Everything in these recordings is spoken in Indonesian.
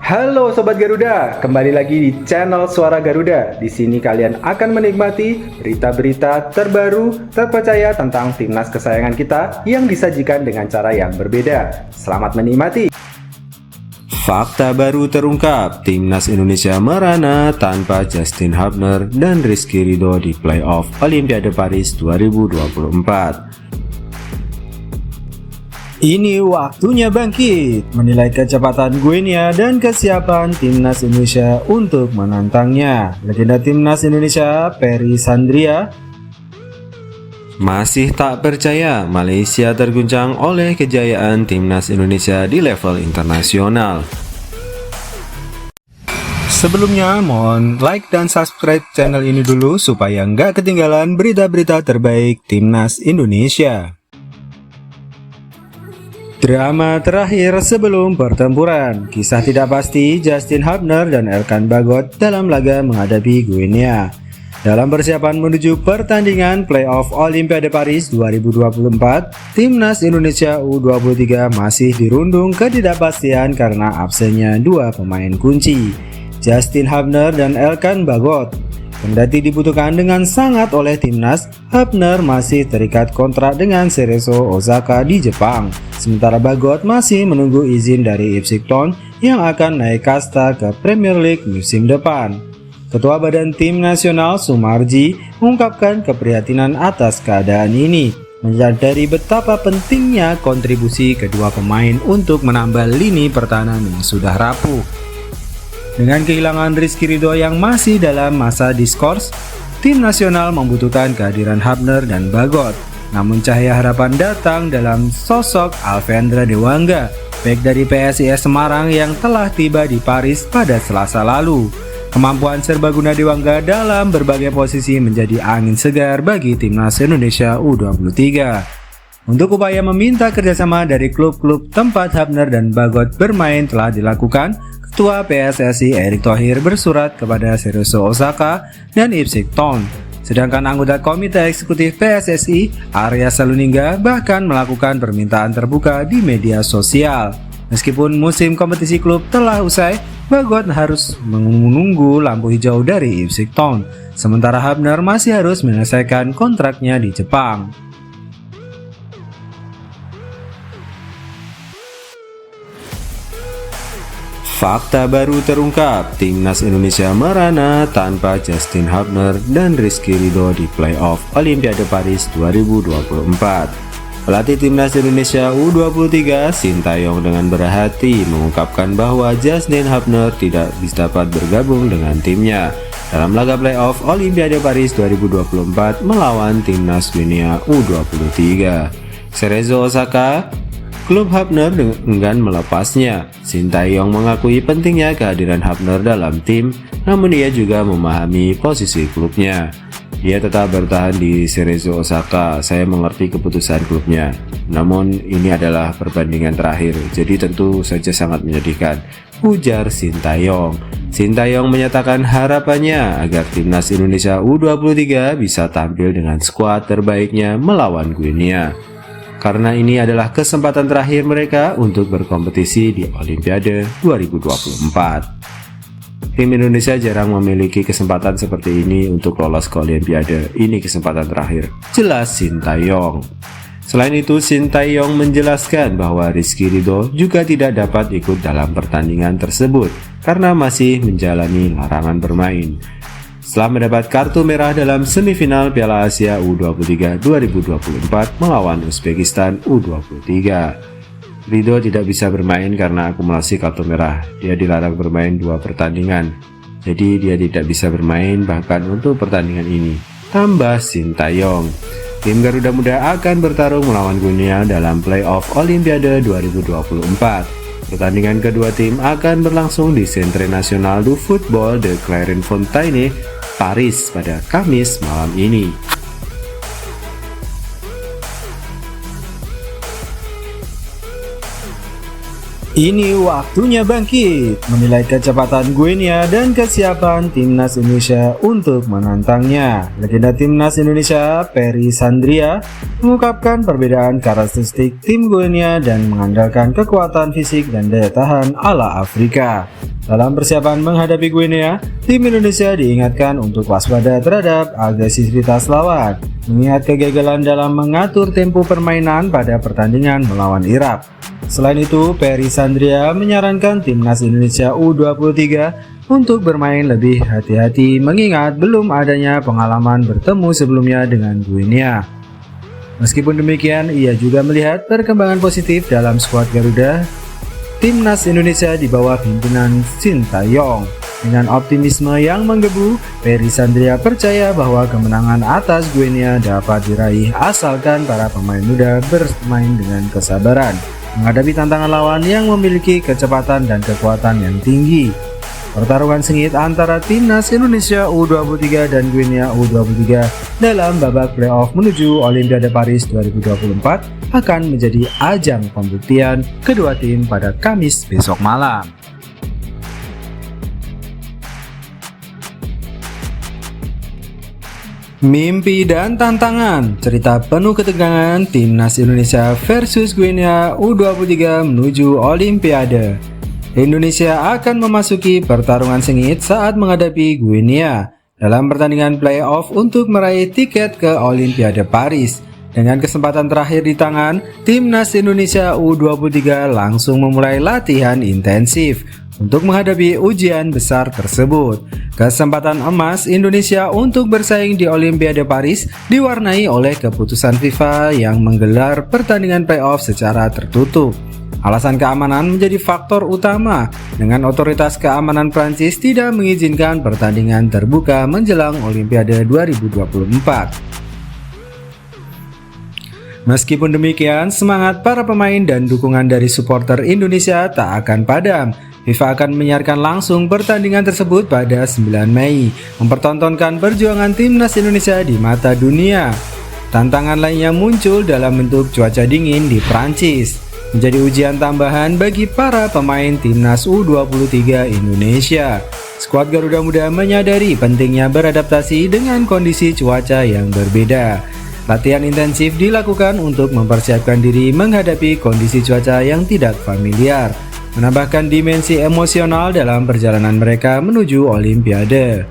Halo Sobat Garuda, kembali lagi di channel Suara Garuda. Di sini kalian akan menikmati berita-berita terbaru, terpercaya tentang timnas kesayangan kita yang disajikan dengan cara yang berbeda. Selamat menikmati. Fakta baru terungkap, timnas Indonesia merana tanpa Justin Hubner dan Rizky Ridho di playoff Olimpiade Paris 2024. Ini waktunya bangkit, menilai kecepatan Guinea dan kesiapan timnas Indonesia untuk menantangnya. Legenda timnas Indonesia, Perry Sandria, masih tak percaya Malaysia terguncang oleh kejayaan timnas Indonesia di level internasional. Sebelumnya mohon like dan subscribe channel ini dulu supaya nggak ketinggalan berita-berita terbaik timnas Indonesia. Drama terakhir sebelum pertempuran, kisah tidak pasti Justin Hubner dan Elkan Bagot dalam laga menghadapi Guinea. Dalam persiapan menuju pertandingan playoff Olimpiade Paris 2024, timnas Indonesia U23 masih dirundung ketidakpastian karena absennya dua pemain kunci, Justin Hubner dan Elkan Bagot. Kendati dibutuhkan dengan sangat oleh timnas, Hubner masih terikat kontrak dengan Cerezo Osaka di Jepang, sementara Bagot masih menunggu izin dari Ipswich Town yang akan naik kasta ke Premier League musim depan. Ketua Badan Tim Nasional Sumarji mengungkapkan keprihatinan atas keadaan ini, menyadari betapa pentingnya kontribusi kedua pemain untuk menambah lini pertahanan yang sudah rapuh. Dengan kehilangan Rizky Ridho yang masih dalam masa diskors, tim nasional membutuhkan kehadiran Hubner dan Bagot. Namun cahaya harapan datang dalam sosok Alvendra Dewangga, bek dari PSIS Semarang yang telah tiba di Paris pada Selasa lalu. Kemampuan serbaguna Dewangga dalam berbagai posisi menjadi angin segar bagi timnas Indonesia U23. Untuk upaya meminta kerjasama dari klub-klub tempat Hubner dan Bagot bermain telah dilakukan, Ketua PSSI Erick Thohir bersurat kepada Cerezo Osaka dan Ipswich Town. Sedangkan anggota Komite Eksekutif PSSI, Arya Saluningga, bahkan melakukan permintaan terbuka di media sosial. Meskipun musim kompetisi klub telah usai, Bagot harus menunggu lampu hijau dari Ipswich Town, sementara Hubner masih harus menyelesaikan kontraknya di Jepang. Fakta baru terungkap, timnas Indonesia merana tanpa Justin Hubner dan Rizky Ridho di playoff Olimpiade Paris 2024. Pelatih timnas Indonesia U23 Sintayong dengan berhati mengungkapkan bahwa Justin Hubner tidak dapat bergabung dengan timnya dalam laga playoff Olimpiade Paris 2024 melawan timnas Guinea U23. Cerezo Osaka, klub Hubner enggan melepasnya. Sintayong mengakui pentingnya kehadiran Hubner dalam tim, namun dia juga memahami posisi klubnya. Dia tetap bertahan di Cerezo Osaka. Saya mengerti keputusan klubnya, namun ini adalah perbandingan terakhir, jadi tentu saja sangat menyedihkan, ujar Sintayong. Sintayong menyatakan harapannya agar timnas Indonesia U23 bisa tampil dengan skuad terbaiknya melawan Guinea, karena ini adalah kesempatan terakhir mereka untuk berkompetisi di Olimpiade 2024. Tim Indonesia jarang memiliki kesempatan seperti ini untuk lolos ke Olimpiade. Ini kesempatan terakhir, jelas Sintayong. Selain itu, Sintayong menjelaskan bahwa Rizky Ridho juga tidak dapat ikut dalam pertandingan tersebut karena masih menjalani larangan bermain setelah mendapat kartu merah dalam semifinal Piala Asia U23 2024 melawan Uzbekistan U23. Ridho tidak bisa bermain karena akumulasi kartu merah. Dia dilarang bermain 2 pertandingan, jadi dia tidak bisa bermain bahkan untuk pertandingan ini, tambah Sintayong. Tim Garuda Muda akan bertarung melawan Guinea dalam playoff Olimpiade 2024. Pertandingan kedua tim akan berlangsung di Centre National du Football de Clairefontaine, Paris pada Kamis malam ini. Ini waktunya bangkit, menilai kecepatan Guinea dan kesiapan timnas Indonesia untuk menantangnya. Legenda timnas Indonesia, Perry Sandria, mengungkapkan perbedaan karakteristik tim Guinea dan mengandalkan kekuatan fisik dan daya tahan ala Afrika. Dalam persiapan menghadapi Guinea, tim Indonesia diingatkan untuk waspada terhadap agresivitas lawan, mengingat kegagalan dalam mengatur tempo permainan pada pertandingan melawan Irak. Selain itu, Peri Sandria menyarankan timnas Indonesia U23 untuk bermain lebih hati-hati mengingat belum adanya pengalaman bertemu sebelumnya dengan Guinea. Meskipun demikian, ia juga melihat perkembangan positif dalam skuad Garuda timnas Indonesia di bawah pimpinan Sintayong. Dengan optimisme yang menggebu, Peri Sandria percaya bahwa kemenangan atas Guinea dapat diraih asalkan para pemain muda bermain dengan kesabaran menghadapi tantangan lawan yang memiliki kecepatan dan kekuatan yang tinggi. Pertarungan sengit antara timnas Indonesia U23 dan Guinea U23 dalam babak playoff menuju Olimpiade Paris 2024 akan menjadi ajang pembuktian kedua tim pada Kamis besok malam. Mimpi dan tantangan, cerita penuh ketegangan timnas Indonesia versus Guinea U23 menuju Olimpiade. Indonesia akan memasuki pertarungan sengit saat menghadapi Guinea dalam pertandingan playoff untuk meraih tiket ke Olimpiade Paris. Dengan kesempatan terakhir di tangan, timnas Indonesia U23 langsung memulai latihan intensif untuk menghadapi ujian besar tersebut. Kesempatan emas Indonesia untuk bersaing di Olimpiade Paris diwarnai oleh keputusan FIFA yang menggelar pertandingan playoff secara tertutup. Alasan keamanan menjadi faktor utama, dengan otoritas keamanan Prancis tidak mengizinkan pertandingan terbuka menjelang Olimpiade 2024. Meskipun demikian, semangat para pemain dan dukungan dari supporter Indonesia tak akan padam. FIFA akan menyiarkan langsung pertandingan tersebut pada 9 Mei, mempertontonkan perjuangan timnas Indonesia di mata dunia. Tantangan lainnya muncul dalam bentuk cuaca dingin di Prancis, menjadi ujian tambahan bagi para pemain timnas U23 Indonesia. Skuad Garuda Muda menyadari pentingnya beradaptasi dengan kondisi cuaca yang berbeda. Latihan intensif dilakukan untuk mempersiapkan diri menghadapi kondisi cuaca yang tidak familiar, menambahkan dimensi emosional dalam perjalanan mereka menuju Olimpiade.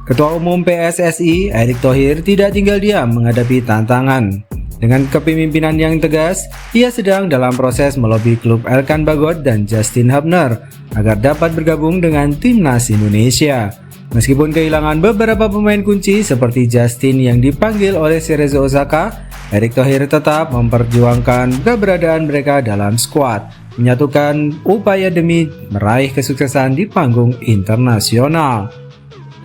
Ketua Umum PSSI, Erick Thohir, tidak tinggal diam menghadapi tantangan. Dengan kepemimpinan yang tegas, ia sedang dalam proses melobi klub Elkan Bagot dan Justin Hubner agar dapat bergabung dengan timnas Indonesia. Meskipun kehilangan beberapa pemain kunci seperti Justin yang dipanggil oleh Cerezo Osaka, Erick Thohir tetap memperjuangkan keberadaan mereka dalam skuad, menyatukan upaya demi meraih kesuksesan di panggung internasional.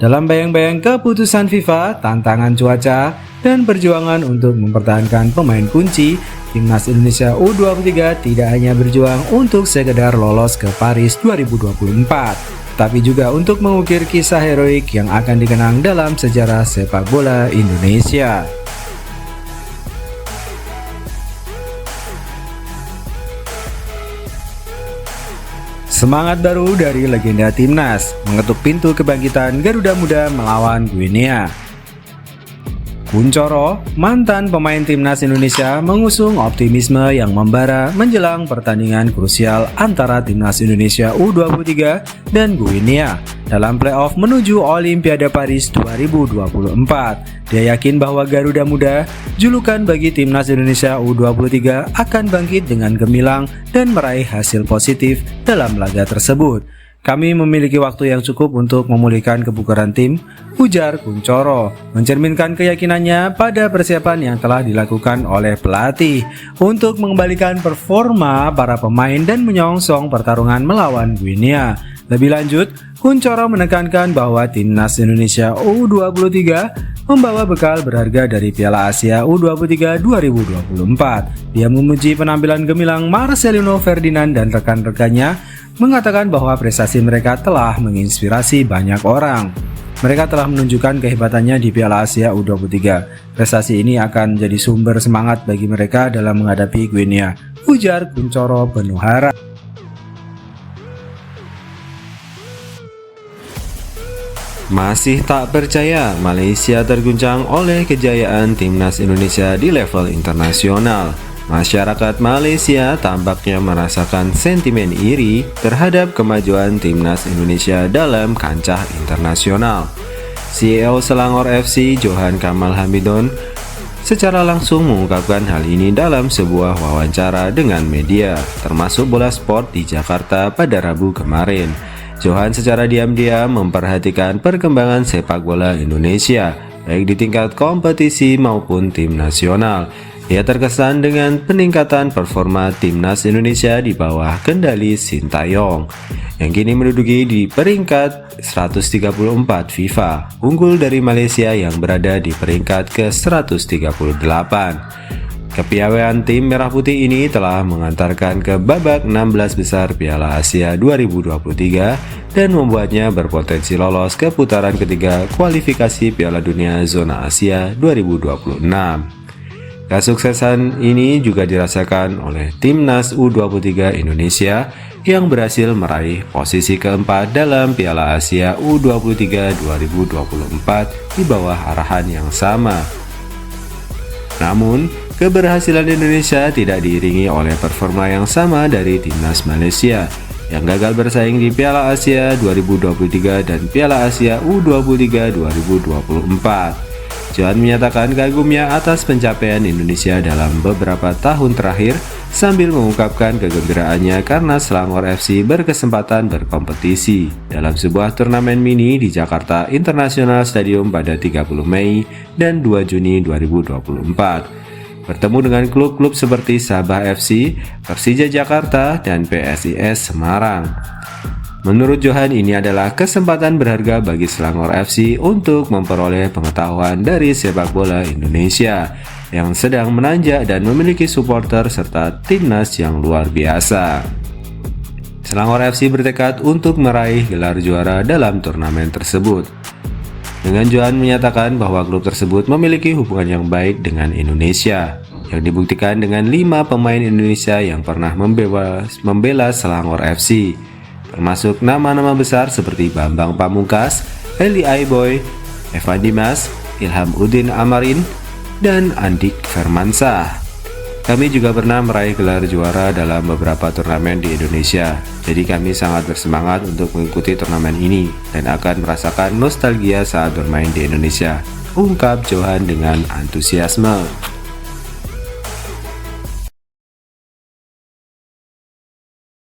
Dalam bayang-bayang keputusan FIFA, tantangan cuaca, dan perjuangan untuk mempertahankan pemain kunci, timnas Indonesia U23 tidak hanya berjuang untuk sekedar lolos ke Paris 2024, tapi juga untuk mengukir kisah heroik yang akan dikenang dalam sejarah sepak bola Indonesia. Semangat baru dari legenda timnas mengetuk pintu kebangkitan Garuda Muda melawan Guinea. Kuncoro, mantan pemain timnas Indonesia, mengusung optimisme yang membara menjelang pertandingan krusial antara timnas Indonesia U23 dan Guinea dalam playoff menuju Olimpiade Paris 2024. Dia yakin bahwa Garuda Muda, julukan bagi timnas Indonesia U23, akan bangkit dengan gemilang dan meraih hasil positif dalam laga tersebut. Kami memiliki waktu yang cukup untuk memulihkan kebugaran tim, ujar Kuncoro, mencerminkan keyakinannya pada persiapan yang telah dilakukan oleh pelatih untuk mengembalikan performa para pemain dan menyongsong pertarungan melawan Guinea. Lebih lanjut, Kuncoro menekankan bahwa timnas Indonesia U23 membawa bekal berharga dari Piala Asia U23 2024. Dia memuji penampilan gemilang Marcelino Ferdinand dan rekan-rekannya, mengatakan bahwa prestasi mereka telah menginspirasi banyak orang. Mereka telah menunjukkan kehebatannya di Piala Asia U23. Prestasi ini akan menjadi sumber semangat bagi mereka dalam menghadapi Guinea, ujar Kuncoro penuh harap. Masih tak percaya, Malaysia terguncang oleh kejayaan timnas Indonesia di level internasional. Masyarakat Malaysia tampaknya merasakan sentimen iri terhadap kemajuan timnas Indonesia dalam kancah internasional. CEO Selangor FC Johan Kamal Hamidon secara langsung mengungkapkan hal ini dalam sebuah wawancara dengan media, termasuk Bola Sport di Jakarta pada Rabu kemarin. Johan secara diam-diam memperhatikan perkembangan sepak bola Indonesia, baik di tingkat kompetisi maupun tim nasional. Ia terkesan dengan peningkatan performa timnas Indonesia di bawah kendali Sintayong, yang kini menduduki di peringkat 134 FIFA, unggul dari Malaysia yang berada di peringkat ke-138. Kepiawaian tim Merah Putih ini telah mengantarkan ke babak 16 besar Piala Asia 2023 dan membuatnya berpotensi lolos ke putaran ketiga kualifikasi Piala Dunia Zona Asia 2026. Kesuksesan ini juga dirasakan oleh timnas U23 Indonesia yang berhasil meraih posisi keempat dalam Piala Asia U23 2024 di bawah arahan yang sama. Namun, keberhasilan Indonesia tidak diiringi oleh performa yang sama dari timnas Malaysia yang gagal bersaing di Piala Asia 2023 dan Piala Asia U23 2024. Johan menyatakan kagumnya atas pencapaian Indonesia dalam beberapa tahun terakhir sambil mengungkapkan kegembiraannya karena Selangor FC berkesempatan berkompetisi dalam sebuah turnamen mini di Jakarta International Stadium pada 30 Mei dan 2 Juni 2024. Bertemu dengan klub-klub seperti Sabah FC, Persija Jakarta, dan PSIS Semarang. Menurut Johan, ini adalah kesempatan berharga bagi Selangor FC untuk memperoleh pengetahuan dari sepak bola Indonesia yang sedang menanjak dan memiliki supporter serta timnas yang luar biasa. Selangor FC bertekad untuk meraih gelar juara dalam turnamen tersebut. Dengan Johan menyatakan bahwa klub tersebut memiliki hubungan yang baik dengan Indonesia, yang dibuktikan dengan 5 pemain Indonesia yang pernah membela Selangor FC, termasuk nama-nama besar seperti Bambang Pamungkas, Eli Aiboy, Evan Dimas, Ilham Udin Amarin, dan Andik Firmansyah. Kami juga pernah meraih gelar juara dalam beberapa turnamen di Indonesia, jadi kami sangat bersemangat untuk mengikuti turnamen ini dan akan merasakan nostalgia saat bermain di Indonesia, ungkap Johan dengan antusiasme.